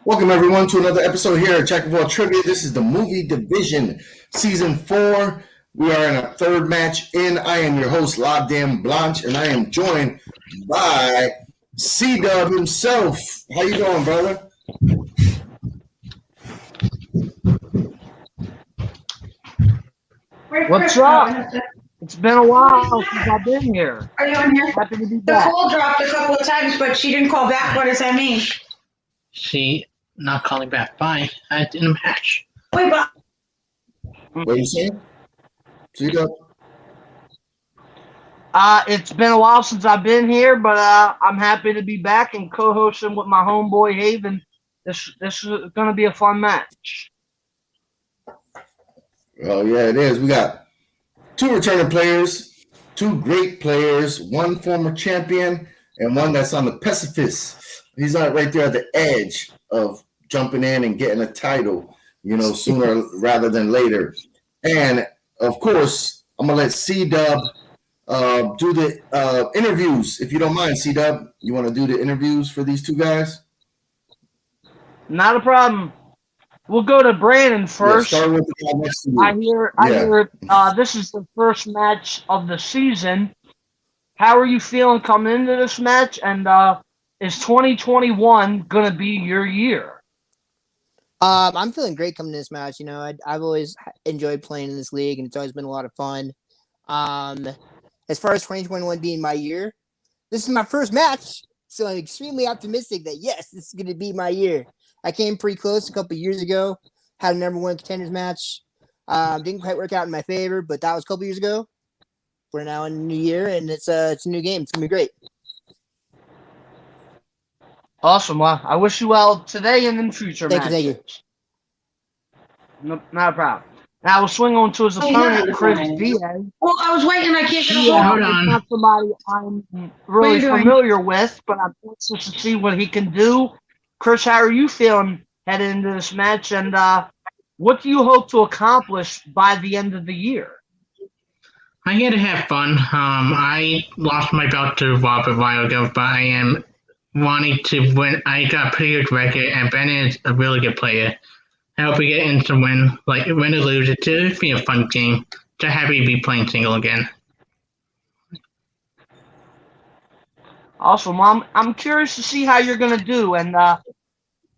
Welcome everyone to another episode here at Jack of All Trivia. This is the Movie Division, Season 4. We are in a third match in. I am your host, La Dame Blanche, and I am joined by C-Dub himself. How you doing, brother? What's up? It's been a while since I've been here. Are you on here? Happy to be back. The call dropped a couple of times, but she didn't call back. What does that mean? She not calling back. Bye. I in a match. Wait, but What are you saying? C-Dub? It's been a while since I've been here, but I'm happy to be back and co-hosting with my homeboy Haven. This is going to be a fun match. Oh, yeah, it is. We got two returning players, two great players, one former champion, and one that's on the precipice. He's right there at the edge of jumping in and getting a title, sooner rather than later. And, of course, I'm going to let C-Dub do the interviews, if you don't mind, C-Dub. You want to do the interviews for these two guys? Not a problem. We'll go to Brannon first. Yeah, start with the guy next to you. I hear this is the first match of the season. How are you feeling coming into this match? And is 2021 going to be your year? I'm feeling great coming to this match. I've always enjoyed playing in this league, and it's always been a lot of fun. As far as 2021 being my year, this is my first match, so I'm extremely optimistic that, yes, this is going to be my year. I came pretty close a couple of years ago, had a number one contenders match. Didn't quite work out in my favor, but that was a couple of years ago. We're now in a new year, and it's a new game. It's going to be great. Awesome. Well, I wish you well today and in future matches. Thank you. No, not a problem. Now we'll swing on to his opponent, Chris Diaz. well, I was waiting. I can't get a Yeah, hold. hold on. it's not somebody I'm really familiar with, but I'm anxious to see what he can do. Chris, how are you feeling heading into this match, and what do you hope to accomplish by the end of the year? I'm here to have fun. I lost my belt to Rob a while ago, but I am wanting to win. I got a pretty good record, and Brannon is a really good player. I hope we get into win or lose. It's going to be a fun game. So happy to be playing single again. Awesome. Well, I'm curious to see how you're going to do, and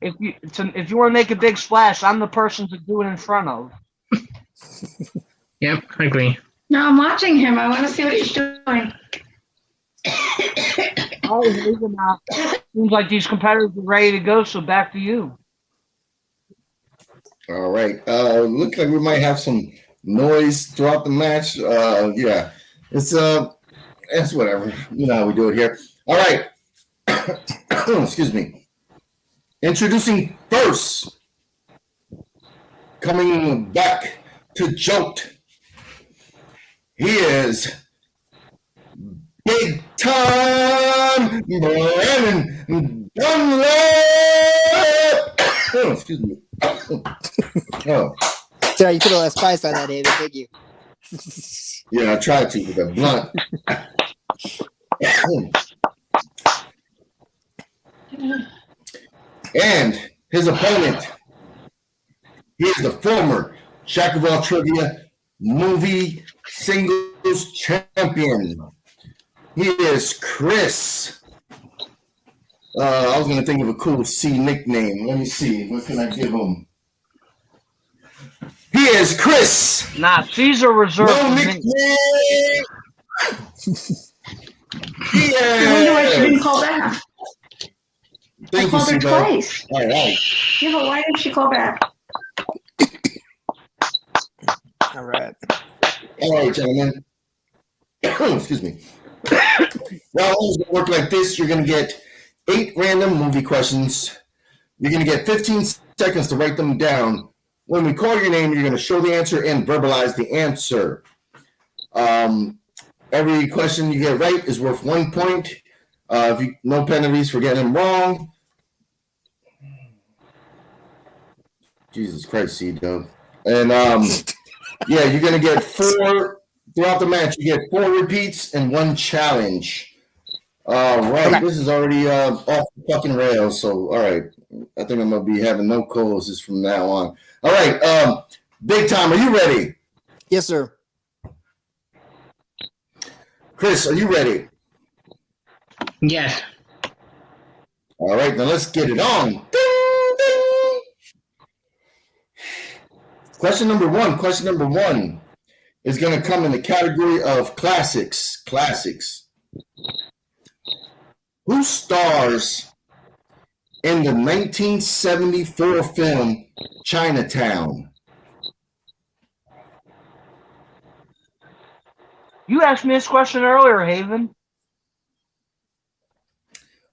if you want to make a big splash, I'm the person to do it in front of. Yep, I agree. No, I'm watching him. I want to see what he's doing. Seems like these competitors are ready to go, so back to you. All right. Looks like we might have some noise throughout the match. Yeah, it's whatever. You know how we do it here. All right. Excuse me. Introducing first, coming back to Joked. He is big time Brannon Dunlap. Excuse me. Oh. Sorry, you put a lot of spice on that, David. Thank you. Yeah, I tried to with a blunt. And his opponent, he is the former Jack of All Trivia movie singles champion. He is Chris. I was going to think of a cool C nickname. Let me see. What can I give him? He is Chris. Nah, Caesar reserved. No for me. nickname. I wonder why she didn't Yeah. call back. I Thank you, called her C-Dub. twice. All right. Yeah, but why didn't she call back? All right. All right, gentlemen. Excuse me. Now, it's going to work like this. You're going to get 8 random movie questions. You're going to get 15 seconds to write them down. When we call your name, you're going to show the answer and verbalize the answer. Every question you get right is worth 1 point. No penalties for getting them wrong. Jesus Christ, C-Dub. And yeah, you're going to get 4 throughout the match. You get 4 repeats and 1 challenge. All right, Okay. this is already off the fucking rails. So, all right, I think I'm gonna be having no co-hosts from now on. All right, Big Time, are you ready? Yes, sir. Chris, are you ready? Yes. All right, now let's get it on. Ding, ding. Question number one is going to come in the category of classics. Who stars in the 1974 film Chinatown? You asked me this question earlier, Haven.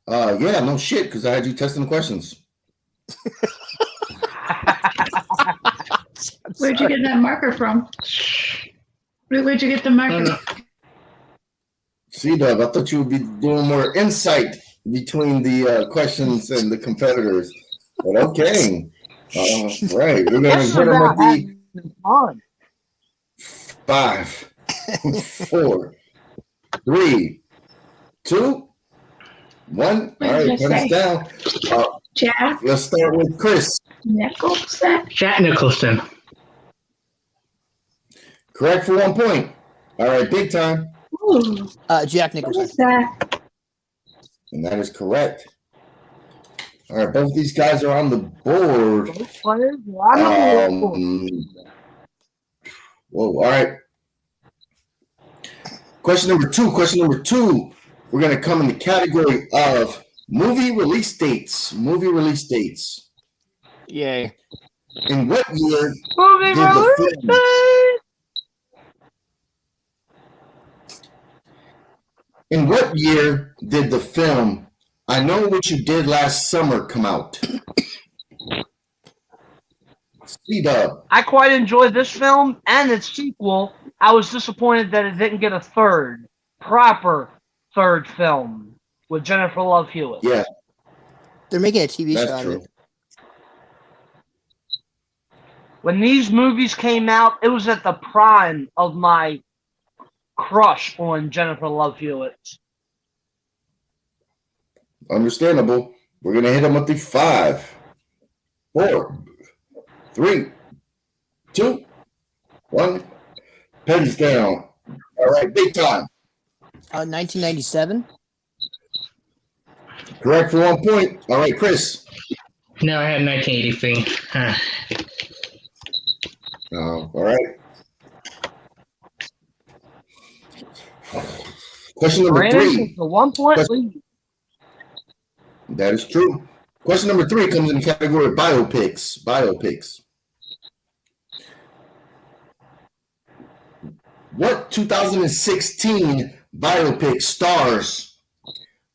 Yeah, no shit, because I had you testing the questions. Where'd you get that marker from? Where'd you get the marker? See, Dub, I thought you would be doing more insight between the questions and the competitors. But okay. Right. We're going This is to hit them about with the having fun. 5, 4, 3, 2, 1. All What did right, I put us say? down. Jack Let's start with Chris. Nicholson. Jack Nicholson. Correct for 1 point. All right, Big Time. Ooh, Jack what Nicholson. is that? And that is correct. All right, both these guys are on the board. Both players are on the board. Whoa, all right. Question number two. We're going to come in the category of movie release dates. Yay. In what year Movie did the film? release. In what year did the film I Know What You Did Last Summer come out? C-Dub. I quite enjoyed this film and its sequel. I was disappointed that it didn't get a proper third film with Jennifer Love Hewitt. Yeah, They're making a TV show that's out of true. it. When these movies came out, it was at the prime of my crush on Jennifer Love Hewitt. Understandable. We're going to hit them with the 5, 4, 3, 2, 1. Pens down. All right, Big Time. 1997. Correct for 1 point. All right, Chris. No, I had 1983. All right. Question number Brannon 3. is the 1 point lead. That is true. Question number 3 comes in the category of biopics. What 2016 biopic stars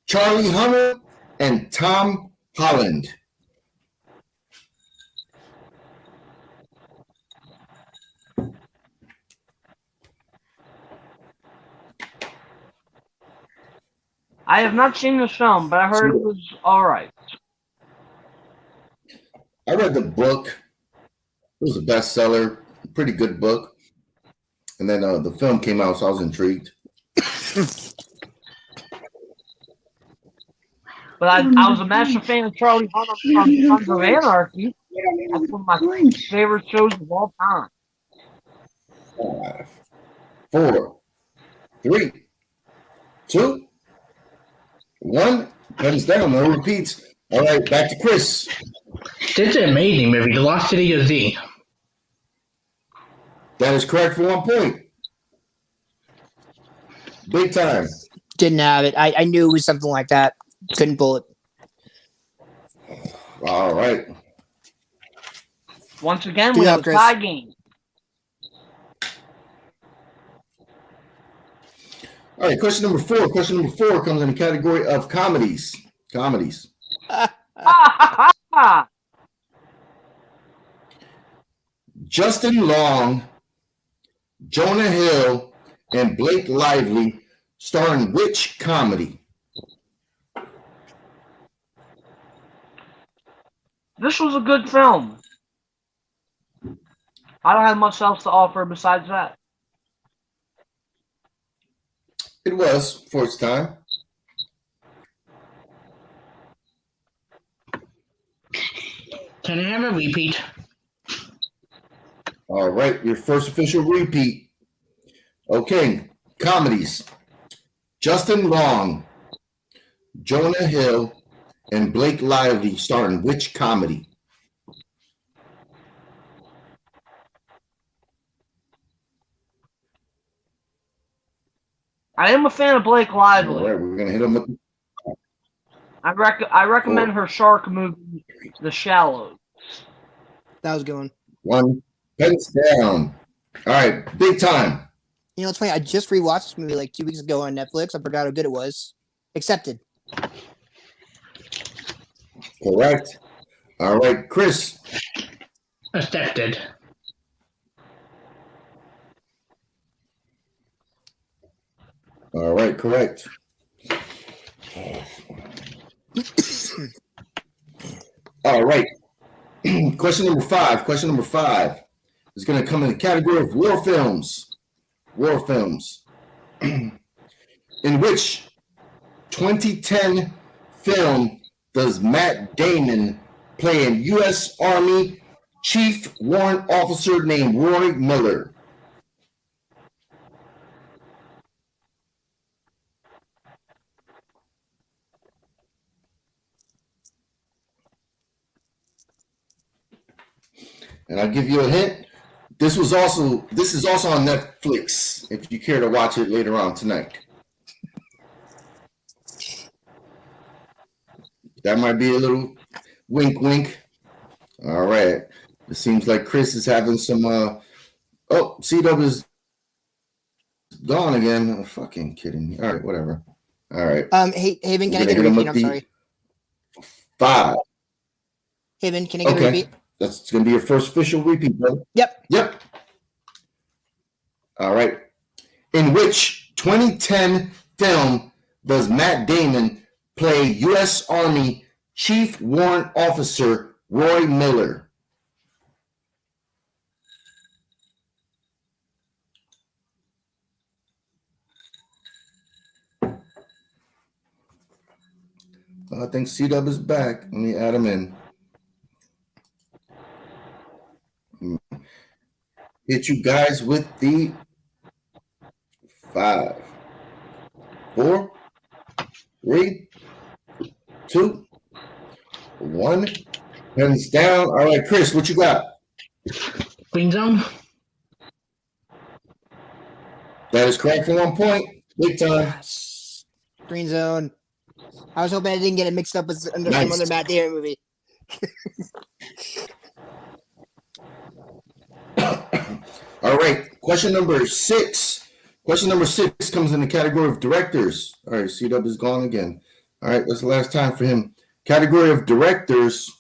Charlie Hunnam and Tom Holland? I have not seen this film, but I heard it was all right. I read the book. It was a bestseller, pretty good book. And then the film came out, so I was intrigued. But I was a massive fan of Charlie Hunnam from Sons of Anarchy. That's one of my favorite shows of all time. 5, 4, 3, 2, 1. Pens down, no repeats. All right, back to Chris. This is an amazing movie, The Lost City of Z. That is correct for 1 point. Big Time. Didn't have it. I knew it was something like that. Couldn't pull it. All right. Once again, Good we job, have a Chris. tie game. All right, question number 4. Question number 4 comes in the category of comedies. Justin Long, Jonah Hill, and Blake Lively star in which comedy? This was a good film. I don't have much else to offer besides that. It was for its time. Can I have a repeat? All right, your first official repeat. Okay, comedies. Justin Long, Jonah Hill, and Blake Lively star in which comedy? I am a fan of Blake All Lively. right, we're gonna hit them with I recommend her shark movie, The Shallows. That was a good one. one. Pens down. All right, big time. You know, it's funny. I just rewatched this movie like 2 weeks ago on Netflix. I forgot how good it was. Accepted. Correct. All right, Chris. Accepted. All right, correct. All right. Question number five. Question number five is going to come in the category of war films. War films. In which 2010 film does Matt Damon play a U.S. Army chief warrant officer named Roy Miller? And I'll give you a hint. This is also on Netflix if you care to watch it later on tonight. That might be a little wink wink. All right. It seems like Chris is having some C-Dub is gone again. Oh, fucking kidding me. All right, whatever. All right. Hey, Haven, can I get a repeat? I'm sorry. 5. Haven, can I get a repeat? That's going to be your first official repeat, brother. Yep. All right. In which 2010 film does Matt Damon play U.S. Army Chief Warrant Officer Roy Miller? I think C-Dub is back. Let me add him in. Hit you guys with the 5, 4, 3, 2, 1. Hands down. All right, Chris, what you got? Green Zone. That is correct for 1 point. Big time. Yes. Green Zone. I was hoping I didn't get it mixed up with some Nice. other Matt Damon movie. All right, question number 6. Question number 6 comes in the category of directors. All right, C-Dub is gone again. All right, that's the last time for him. Category of directors.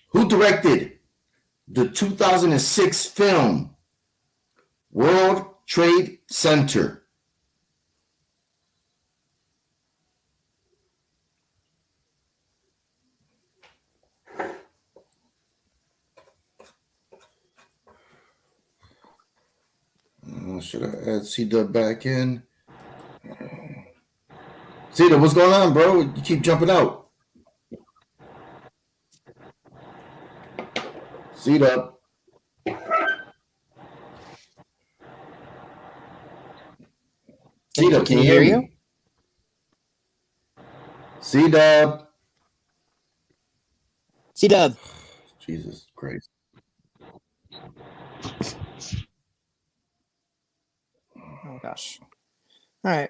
Who directed the 2006 film World Trade Center? Should I add C-Dub back in? C-Dub, what's going on, bro? You keep jumping out. C-Dub. C-Dub, can you hear you? C-Dub. C-Dub. Jesus Christ. Oh, gosh. All right.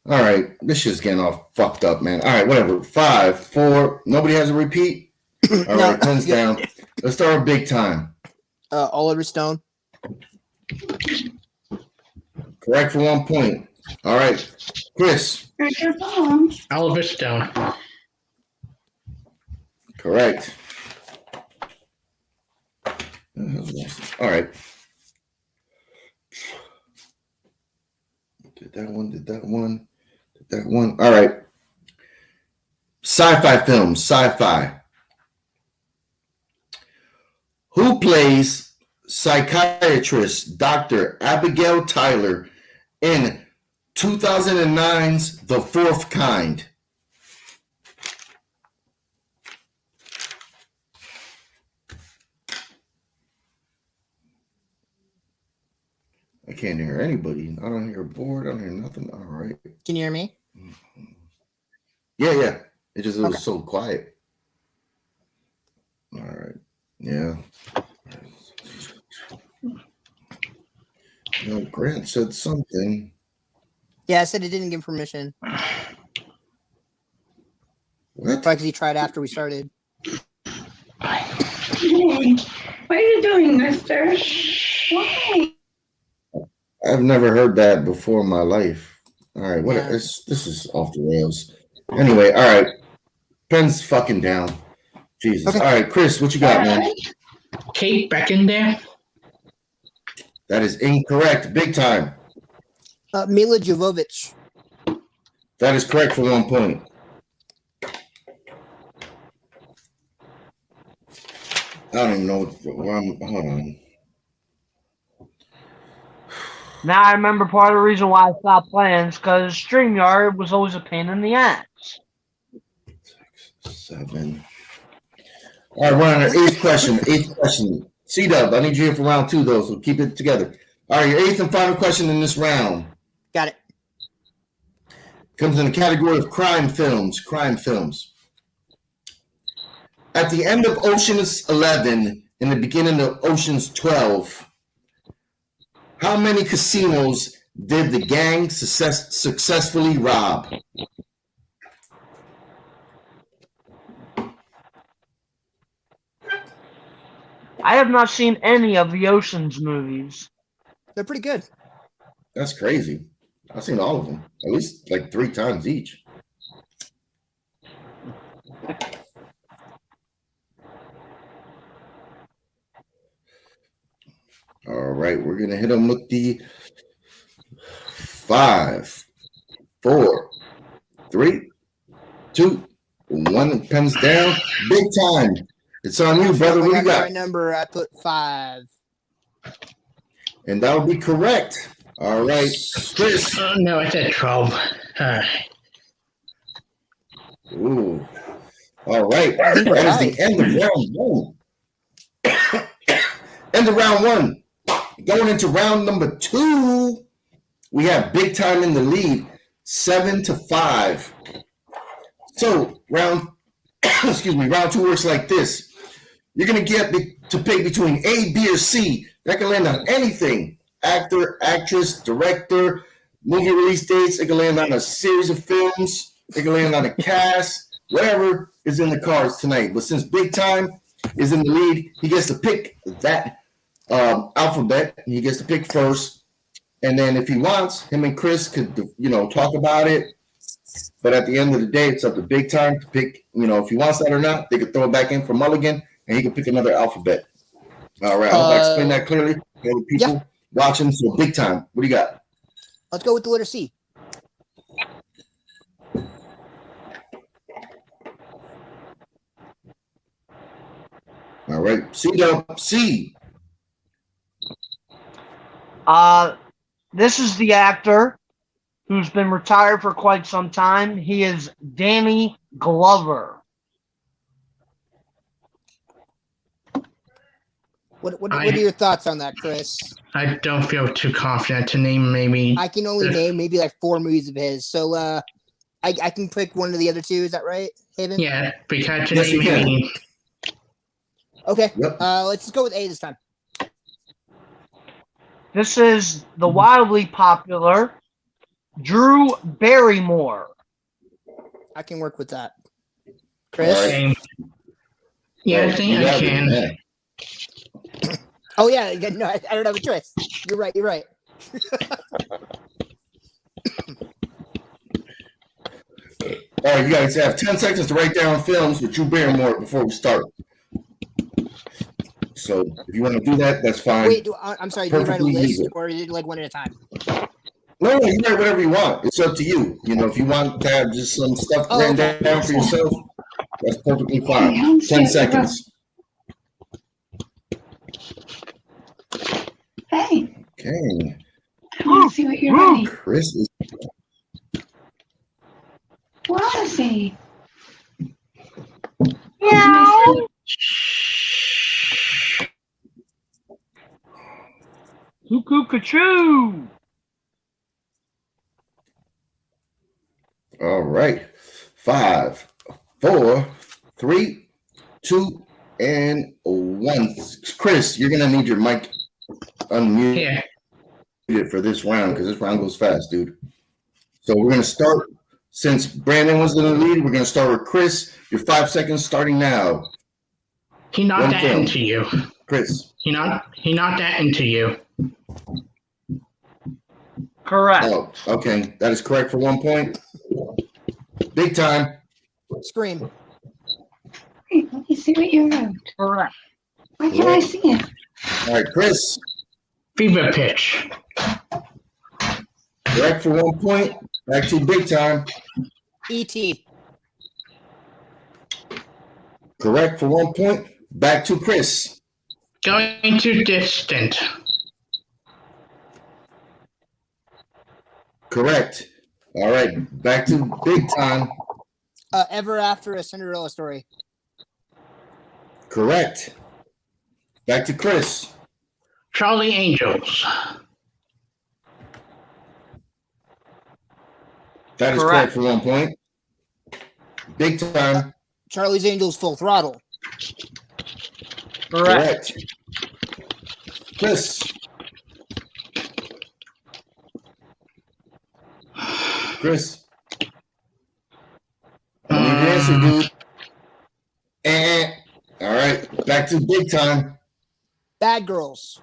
All right, this shit's getting all fucked up, man. All right, whatever. 5, 4. Nobody has a repeat. All No. right, pens down. Let's start with big time. Oliver Stone. Correct for 1 point. All right, Chris. Oliver Stone. Correct. All right. that one. All right. Sci-fi films. Sci-fi. Who plays psychiatrist Dr. Abigail Tyler in 2009's The Fourth Kind? I can't hear anybody. I don't hear a board. I don't hear nothing. All right. Can you hear me? Yeah. It was so quiet. All right. Yeah. Grant said something. Yeah, I said it didn't give permission. What? Probably because he tried after we started. What are you doing, mister? Why? I've never heard that before in my life. All right. Yeah. This is off the rails. Anyway, all right. Pen's fucking down. Jesus. Okay. All right, Chris, what you got, man? Kate Beckinsale. That is incorrect. Big time. Mila Jovovich. That is correct for 1 point. I don't even know where I'm. Hold on. Now I remember part of the reason why I stopped playing is because StreamYard was always a pain in the ass. 6, 7. All right, we're on our eighth question. C-Dub, I need you here for round 2, though, so keep it together. All right, your eighth and final question in this round. Got it. Comes in the category of crime films. At the end of Ocean's 11 and the beginning of Ocean's 12, how many casinos did the gang successfully rob? I have not seen any of the Ocean's movies. They're pretty good. That's crazy. I've seen all of them, at least like 3 times each. All right, we're going to hit them with the 5, 4, 3, 2, 1. Pens down. Big time. It's on you, brother. What do you The got? right number. I put 5. And that would be correct. All right, Chris. No, I said 12. Ooh. All right. I think we're That is tied. the end of round 1. End of round 1. Going into round number 2, we have Big Time in the lead, 7-5. So round 2 works like this. You're gonna get to pick between A, B, or C. That can land on anything: actor, actress, director, movie release dates. It can land on a series of films. It can land on a cast. Whatever is in the cards tonight. But since Big Time is in the lead, he gets to pick that alphabet. He gets to pick first, and then if he wants, him and Chris could talk about it. But at the end of the day, it's up to Big Time to pick. If he wants that or not, they could throw it back in for Mulligan, and he can pick another alphabet. All right, I hope I explained that clearly for the people watching. So Big Time, what do you got? Let's go with the letter C. All right, C. This is the actor who's been retired for quite some time. He is Danny Glover. What are your thoughts on that, Chris? I don't feel too confident to name maybe. I can only name maybe like 4 movies of his. So I can pick one of the other 2. Is that right, Haven? Yeah, because to Yes, you name can. maybe. Okay. Yep. Let's just go with A this time. This is the wildly popular Drew Barrymore. I can work with that. Chris? All right. Same. Yeah, I think I can. Yeah. Oh, yeah. No, I don't have a choice. You're right. All right, you guys have 10 seconds to write down films with Drew Barrymore before we start. So if you want to do that, that's fine. Wait, I'm sorry. Do you write a Perfectly list legal. or is it like one at a time? No, you write whatever you want. It's up to you. You know, if you want to have just some stuff written down for yourself, that's perfectly fine. 10 seconds. Hey, Okay. I want to see what you're writing. Chris is What I want to see. Yeah. Cuckoo Cachoo. all right. 5, 4, 3, 2, and 1. Chris, you're gonna need your mic unmuted for this round because this round goes fast, dude. So we're gonna start. Since Brandon was in the lead, we're gonna start with Chris. Your 5 seconds starting now. He knocked that into you. Chris. He knocked that into you. Correct. Oh, okay. That is correct for 1 point. Big time. Scream. Hey, let me see what you wrote. Correct. Why can't I see it? All right, Chris. Fever pitch. Correct for 1 point. Back to big time. E.T. Correct for 1 point. Back to Chris. Going to distant. Correct. All right, back to big time. Ever After, A Cinderella Story. Correct. Back to Chris. Charlie Angels. That is correct for 1 point. Big time. Charlie's Angels, Full Throttle. Correct. Chris. Chris. I need your answer, dude. All right, back to big time. Bad Girls.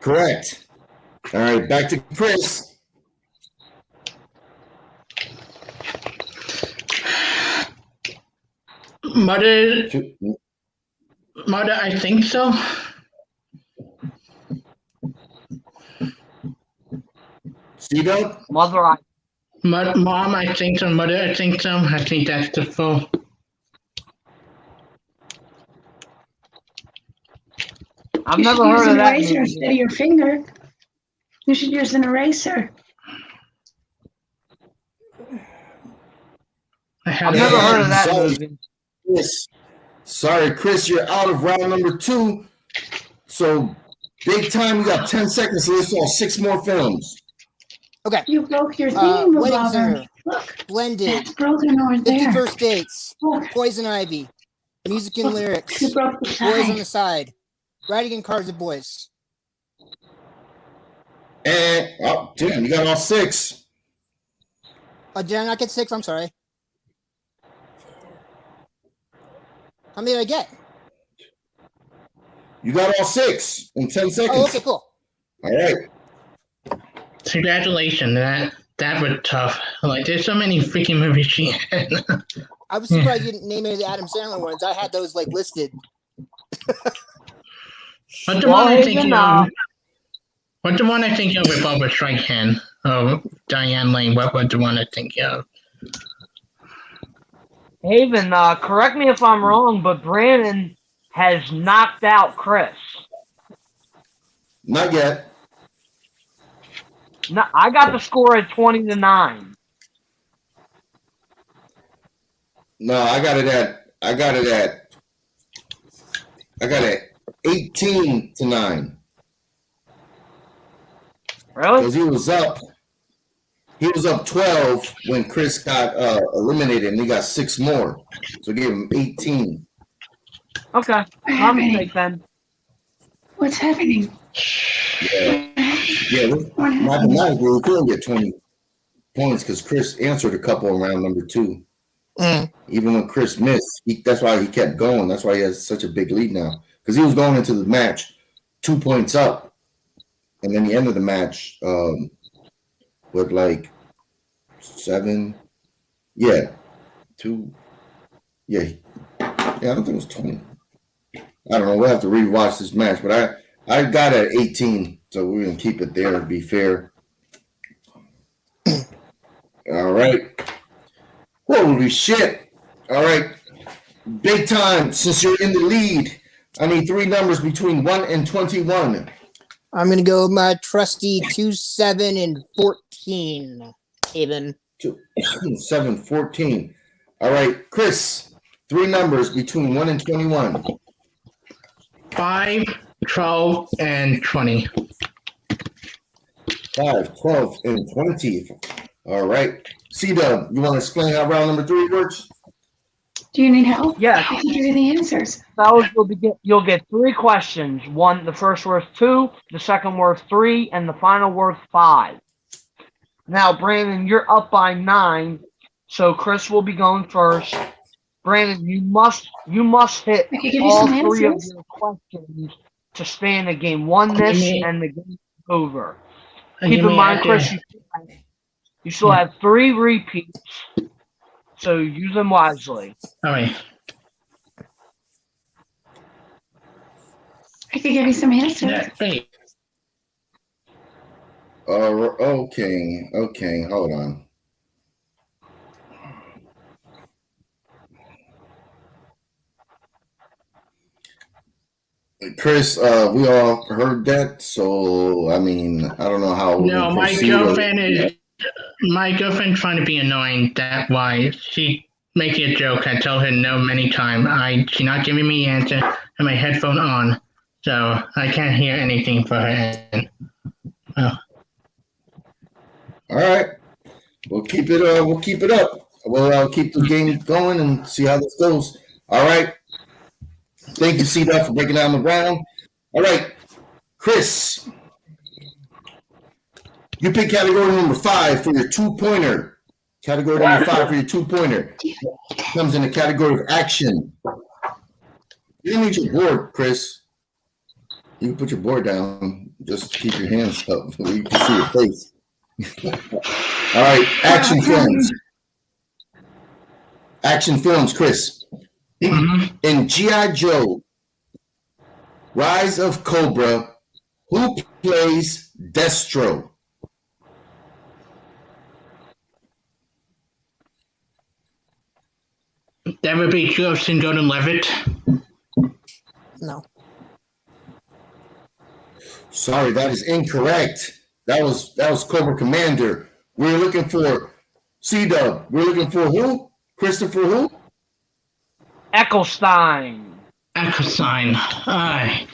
Correct. All right, back to Chris. Mother, I think so. C-Dub? Mom, I think so. Mother, I think so. I think that's the full. I've never heard of that. You should use an eraser instead of your finger. You should use an eraser. I've never heard of that movie. Yes. Sorry, Chris, you're out of round number 2. So, big time, you got 10 seconds to list all 6 more films. Okay. You broke your theme, Wedding Robert. Singer. Look, Blended. that's broken over 50 there. First Dates. Look, Poison Ivy. Music and Lyrics. you broke the Boys on the side. Side. Riding in Cars with Boys. And, oh, damn, you got all 6. Did I not get 6? I'm sorry. How many did I get? You got all 6 in 10 seconds. Oh, okay, cool. All right. Congratulations. That was tough. Like, there's so many freaking movies she had. I was surprised you didn't name any of the Adam Sandler ones. I had those, like, listed. What's the one I think of? What's the one I think of with Barbara Streisand? Oh, Diane Lane. What was the one I think of? Haven, correct me if I'm wrong, but Brannon has knocked out Chris. Not yet. No, I got the score at 20-9. No, I got it at 18-9. Really? Because he was up 12 when Chris got eliminated, and he got 6 more. So gave him 18. Okay. I'm mistake then. What's happening? Yeah, mathematically, we couldn't get 20 points because Chris answered a couple around number 2. Even when Chris missed, that's why he kept going. That's why he has such a big lead now. Because he was going into the match 2 points up. And then the end of the match with like 7. Yeah. 2. Yeah. Yeah, I don't think it was 20. I don't know. We'll have to rewatch this match. But I got it at 18, so we're gonna keep it there to be fair. All right. Holy shit! All right, big time. Since you're in the lead, I need 3 numbers between 1 and 21. I'm gonna go with my trusty 2, 7, and 14. Even 2, 7, 14. All right, Chris. 3 numbers between 1 and 21. 5, 12, and 20. 5, 12, and 20. All right. C-Dub, you want to explain how round number 3 works? Do you need help? Yes. I can give you the answers. You'll get 3 questions. The first worth 2, the second worth 3, and the final worth 5. Now, Brandon, you're up by 9, so Chris will be going first. Brandon, you must hit I can give you all some 3 of answers. your questions to stay in the game. 1 miss me- and the game is over. Give Keep in me mind, after- Chris, you still have 3 repeats, so use them wisely. All right. I could give you some answers. That's great. Okay, hold on. Chris, we all heard that, so I mean, I don't know how. No, my girlfriend's trying to be annoying. That's why she make a joke. I tell her no many times. She not giving me the answer, and my headphone on, so I can't hear anything for her end. Oh. All right, we'll keep it. We'll keep it up. We'll keep the game going and see how this goes. All right. Thank you, C-Dub, for breaking down the round. All right, Chris, you pick category number 5 for your 2-pointer. Category number 5 for your 2-pointer. Comes in the category of action. You don't need your board, Chris. You can put your board down. Just keep your hands up so you can see your face. All right, action films. Action films, Chris. In G.I. Joe, Rise of Cobra, who plays Destro? That would be Justin Gordon-Levitt. no. Sorry, that is incorrect. That was Cobra Commander. We're looking for C-Dub. We're looking for who? Christopher who? Ecclestein. Ecclestein. Aye.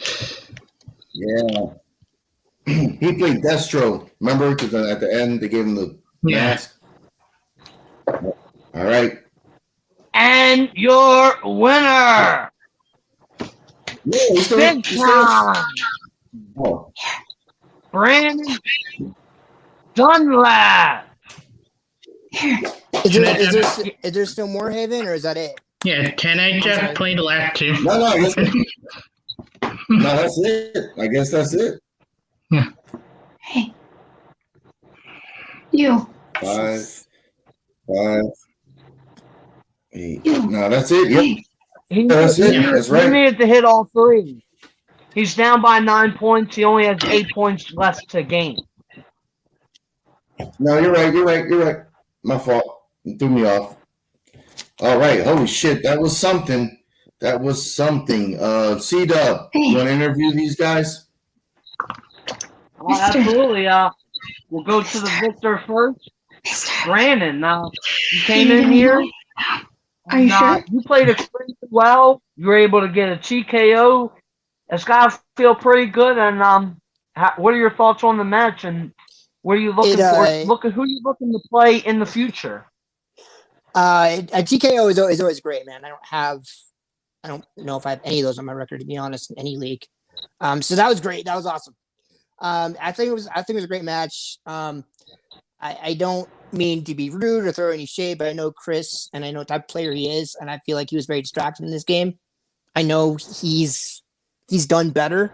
Yeah. He played Destro. Remember? Because at the end, they gave him the mask. All right. And your winner, Yeah, he's big time, Oh. Brannon Dunlap. Is there still more, Haven, or is that it? Yeah, can I just sorry. play the last 2? No, listen. No, that's it. I guess that's it. Hey. You. 5, 8. No, that's it. Yep. That's it. That's He right. needed to hit all 3. He's down by 9 points. He only has 8 points left to gain. No, you're right. My fault. You threw me off. All right. Holy shit. That was something. C-Dub, you want to interview these guys? Absolutely. We'll go to the victor first. Brannon, you came in here. Are you sure? You played extremely well. You were able to get a TKO. It's got to feel pretty good. And what are your thoughts on the match? And what are you looking for? Who are you looking to play in the future? A TKO is always great, man. I don't know if I have any of those on my record, to be honest, in any league. So that was great. That was awesome. I think it was a great match. I don't mean to be rude or throw any shade, but I know Chris and I know what type of player he is, and I feel like he was very distracted in this game. I know he's done better.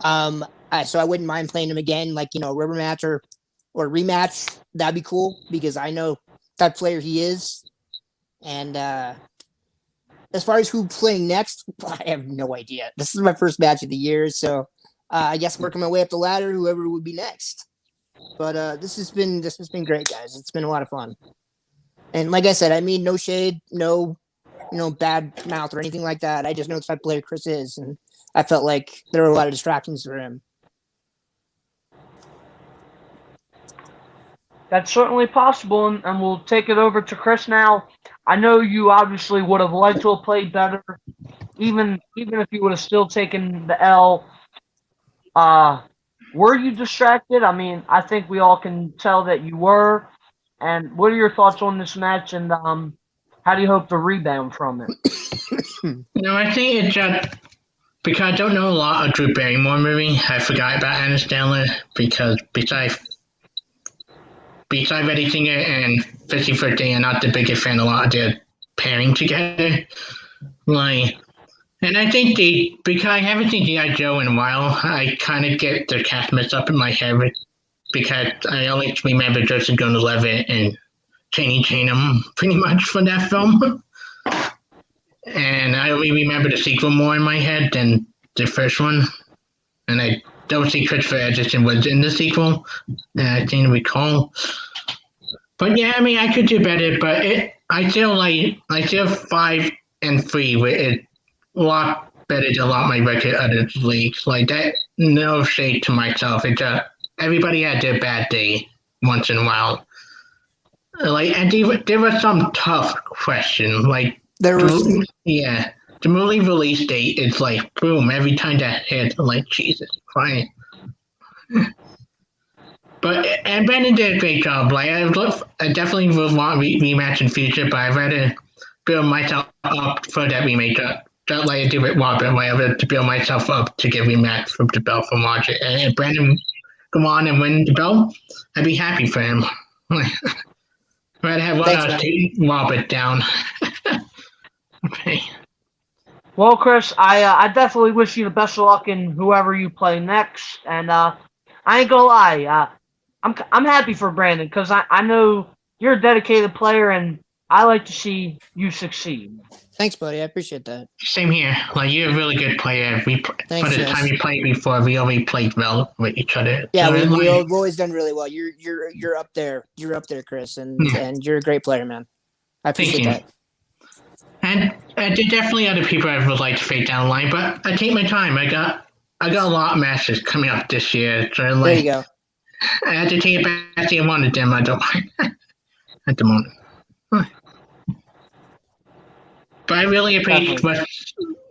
So I wouldn't mind playing him again, like, a rubber match or rematch. That'd be cool because I know that player he is. And as far as who playing next, I have no idea. This is my first match of the year, so I guess I'm working my way up the ladder. Whoever would be next. But this has been great, guys. It's been a lot of fun. And like I said, I mean, no shade, no bad mouth or anything like that. I just know the type of player Chris is, and I felt like there were a lot of distractions for him. That's certainly possible, and we'll take it over to Chris now. I know you obviously would have liked to have played better, even if you would have still taken the L. Were you distracted? I mean, I think we all can tell that you were. And what are your thoughts on this match, and how do you hope to rebound from it? I think it's just because I don't know a lot of Drew Barrymore movie. I forgot about Anna Stanley because besides Betty Singer and 51st Day, I'm not the biggest fan of a lot of their pairing together. And I think because I haven't seen G.I. Joe in a while, I kind of get their cast mixed up in my head because I only remember Joseph Gordon-Levitt and Channing Tatum pretty much from that film. And I only remember the sequel more in my head than the first one. And I don't think Christopher Edgerton was in the sequel, and I seem to recall. But yeah, I mean, I could do better, but I feel 5-3 with it. A lot better than a lot of my record other leagues. Like that, no shade to myself. It's everybody had their bad day once in a while. And there were some tough questions. The movie release date is like boom every time that hits. I'm like, Jesus Christ. And Brannon did a great job. I definitely would want rematch in future, but I'd rather build myself up for that rematch. Just like I do with Robert, whatever, to build myself up to get rematch from the belt from Roger. And if Brannon come on and win the belt, I'd be happy for him. I'd rather have one else take Robert down. Okay. Well, Chris, I definitely wish you the best of luck in whoever you play next. And I ain't gonna lie, I'm happy for Brannon because I know you're a dedicated player, and I like to see you succeed. Thanks, buddy. I appreciate that. Same here. You're a really good player. For the time you played before, we always played well with each other. Yeah, we've always done really well. You're up there. You're up there, Chris, and you're a great player, man. I appreciate that. And there definitely other people I would like to fade down the line, but I take my time. I got a lot of matches coming up this year. So there you go. I had to take it back to one of them. I don't mind at the moment. But I really appreciate what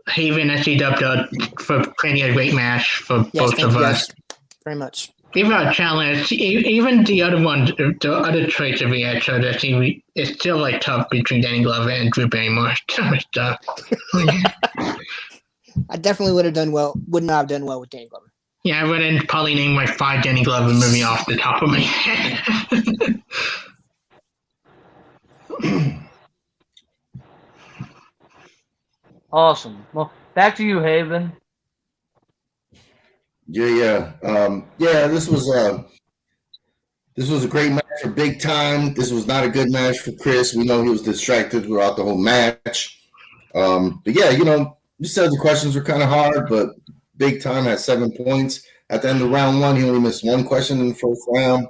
Haven and CW for creating a great match for both of us. Yes, very much. Even our challenge, even the other one, the other traits that we had showed us, it's still tough between Danny Glover and Drew Barrymore. I definitely would not have done well with Danny Glover. Yeah, I wouldn't probably name my 5 Danny Glover movie off the top of my head. Awesome. Well, back to you, Haven. Yeah. This was a great match for Big Time. This was not a good match for Chris. We know he was distracted throughout the whole match. But yeah, you said the questions were kind of hard, but Big Time had 7 points. At the end of round 1, he only missed 1 question in the first round.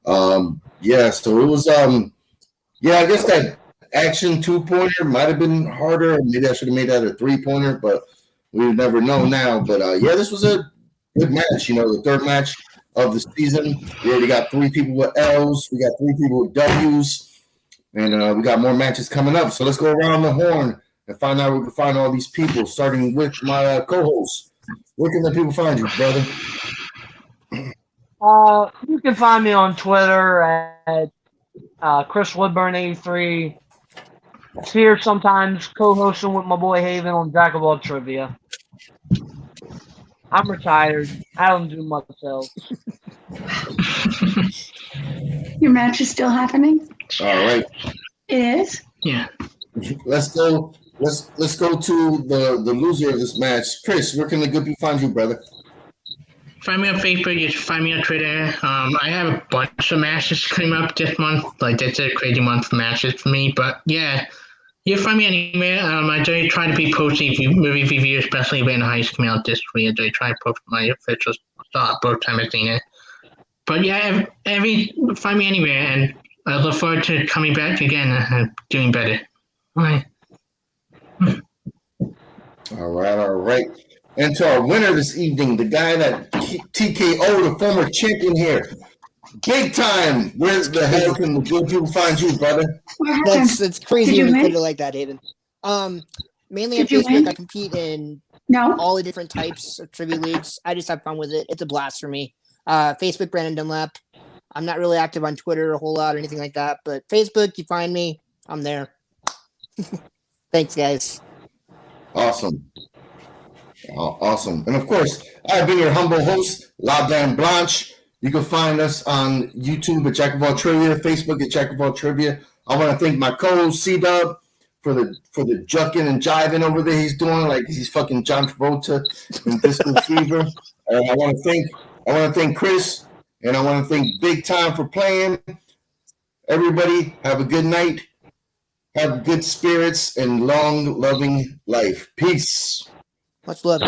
So it was I guess that action 2-pointer might have been harder. Maybe I should have made that a 3-pointer, but we would never know now. But this was a good match. The third match of the season. We already got 3 people with L's. We got 3 people with W's. And we got more matches coming up. So let's go around the horn and find out where we can find all these people, starting with my co-host. Where can the people find you, brother? You can find me on Twitter at Chris Woodburn83. It's here sometimes co-hosting with my boy Haven on Jack of All Trivia. I'm retired. I don't do much else. Your match is still happening? All right. It is? Yeah. Let's go to the loser of this match. Chris, where can the good people find you, brother? Find me on Facebook. You can find me on Twitter. I have a bunch of matches coming up this month. It's a crazy month for matches for me. But yeah, You can find me anywhere. I do try to be posting movie reviews, especially when Heist came out this week. I do try to post my official thought both time I've seen it. But yeah, find me anywhere, and I look forward to coming back again and doing better. All right. All right. And to our winner this evening, the guy that TKO, the former champion here. Big time. Where the hell can the good people find you, brother? That's crazy Did you when you put win? it like that, Haven. Mainly on Did you Facebook, win? I compete in No. all the different types of trivia leagues. I just have fun with it. It's a blast for me. Facebook, Brannon Dunlap. I'm not really active on Twitter a whole lot or anything like that, but Facebook, you find me, I'm there. Thanks, guys. Awesome. Awesome. And of course, I've been your humble host, La Dan Blanche. You can find us on YouTube at Jack of All Trivia, Facebook at Jack of All Trivia. I want to thank my co-host C-Dub for the jucking and jiving over there he's doing, like he's fucking John Travolta in Disco Fever. And I want to thank Chris, and I want to thank Big Time for playing. Everybody, have a good night. Have good spirits and long, loving life. Peace. Much love.